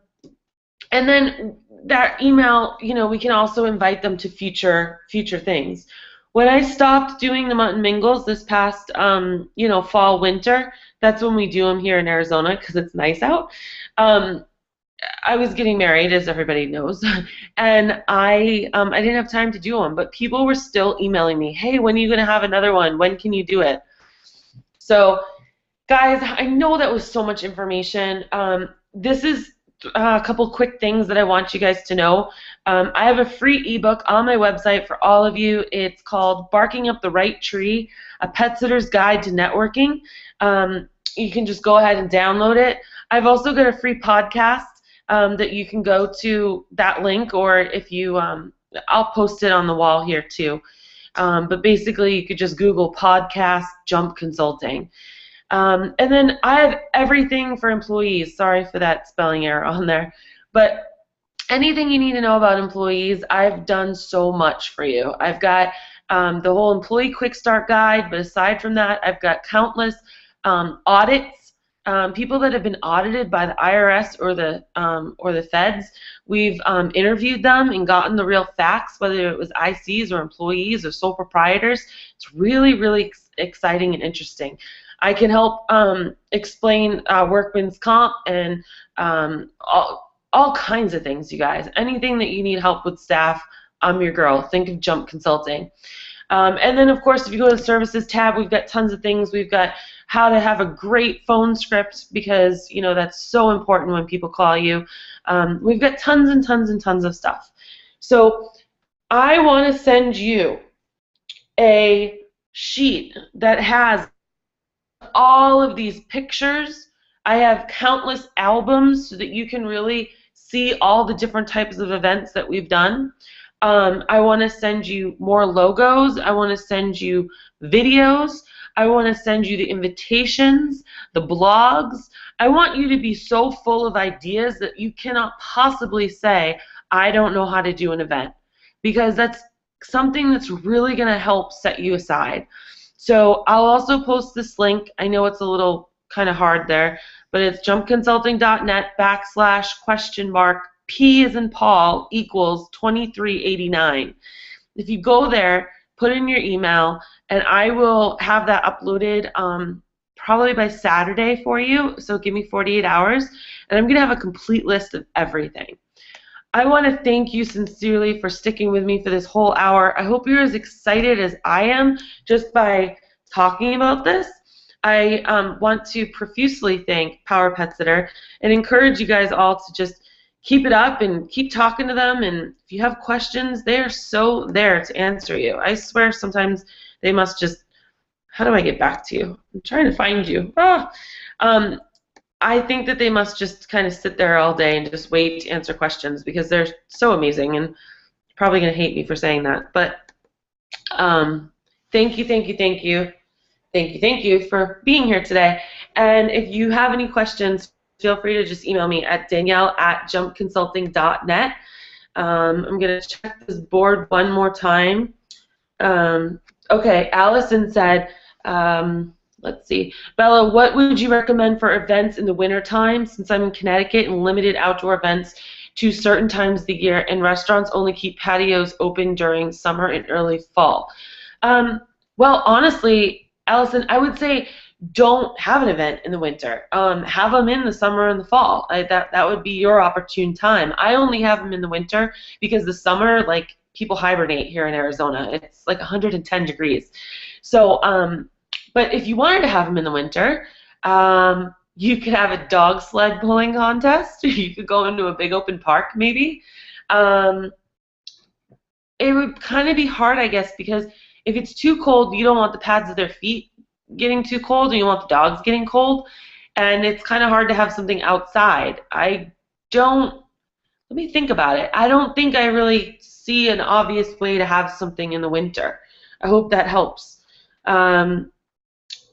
then that email, we can also invite them to future things. When I stopped doing the Mutt Mingles this past, fall, winter, that's when we do them here in Arizona because it's nice out. I was getting married, as everybody knows, and I didn't have time to do them, but people were still emailing me, hey, when are you going to have another one? When can you do it? So, guys, I know that was so much information. This is a couple quick things that I want you guys to know. I have a free ebook on my website for all of you. It's called Barking Up the Right Tree, A Pet Sitter's Guide to Networking. You can just go ahead and download it. I've also got a free podcast that you can go to that link, or if you, I'll post it on the wall here too. But basically, you could just Google podcast Jump Consulting. And then I have everything for employees. Sorry for that spelling error on there. But anything you need to know about employees, I've done so much for you. I've got the whole employee quick start guide, but aside from that, I've got countless audits. People that have been audited by the IRS or the feds. We've interviewed them and gotten the real facts, whether it was ICs or employees or sole proprietors. It's really, really exciting and interesting. I can help explain workman's comp and all kinds of things, you guys. Anything that you need help with staff, I'm your girl. Think of Jump Consulting. And then, of course, if you go to the services tab, we've got tons of things. We've got how to have a great phone script because, that's so important when people call you. We've got tons and tons and tons of stuff. So I want to send you a sheet that has all of these pictures. I have countless albums so that you can really see all the different types of events that we've done. I want to send you more logos. I want to send you videos. I want to send you the invitations, the blogs. I want you to be so full of ideas that you cannot possibly say, I don't know how to do an event, because that's something that's really going to help set you aside. So I'll also post this link. I know it's a little kind of hard there, but it's jumpconsulting.net/? P as in Paul equals 2389. If you go there, put in your email, and I will have that uploaded probably by Saturday for you, so give me 48 hours, and I'm going to have a complete list of everything. I want to thank you sincerely for sticking with me for this whole hour. I hope you're as excited as I am just by talking about this. I want to profusely thank Power Pet Sitter and encourage you guys all to just keep it up and keep talking to them, and if you have questions, they are so there to answer you. I swear sometimes they must just, how do I get back to you? I'm trying to find you. I think that they must just kind of sit there all day and just wait to answer questions because they're so amazing, and you're probably going to hate me for saying that, but thank you for being here today. And if you have any questions, feel free to just email me at danielle@jumpconsulting.net. I'm going to check this board one more time. Okay, Allison said, let's see. Bella, what would you recommend for events in the wintertime, since I'm in Connecticut and limited outdoor events to certain times of the year, and restaurants only keep patios open during summer and early fall? Well, honestly, Allison, I would say don't have an event in the winter. Have them in the summer and the fall. That would be your opportune time. I only have them in the winter because the summer, like, people hibernate here in Arizona. It's like 110 degrees. So, but if you wanted to have them in the winter, you could have a dog sled pulling contest. You could go into a big open park maybe. It would kind of be hard, I guess, because if it's too cold, you don't want the pads of their feet getting too cold, and you want the dogs getting cold, and it's kind of hard to have something outside. Let me think about it. I don't think I really see an obvious way to have something in the winter. I hope that helps.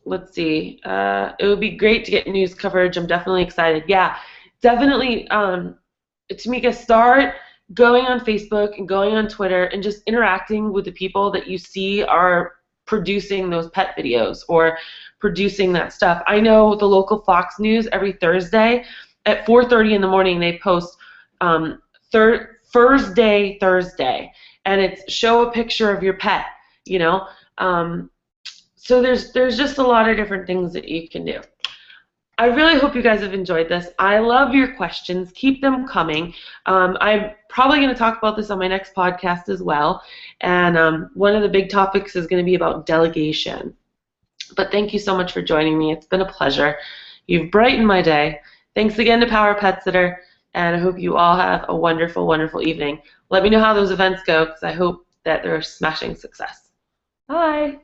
Let's see. It would be great to get news coverage. I'm definitely excited. Yeah, definitely, Tamika, start going on Facebook and going on Twitter and just interacting with the people that you see are producing those pet videos or producing that stuff. I know the local Fox News every Thursday at 4:30 in the morning they post Thursday, and it's show a picture of your pet, you know. So there's just a lot of different things that you can do. I really hope you guys have enjoyed this. I love your questions. Keep them coming. I'm probably going to talk about this on my next podcast as well. And one of the big topics is going to be about delegation. But thank you so much for joining me. It's been a pleasure. You've brightened my day. Thanks again to Power Pet Sitter. And I hope you all have a wonderful, wonderful evening. Let me know how those events go, because I hope that they're a smashing success. Bye.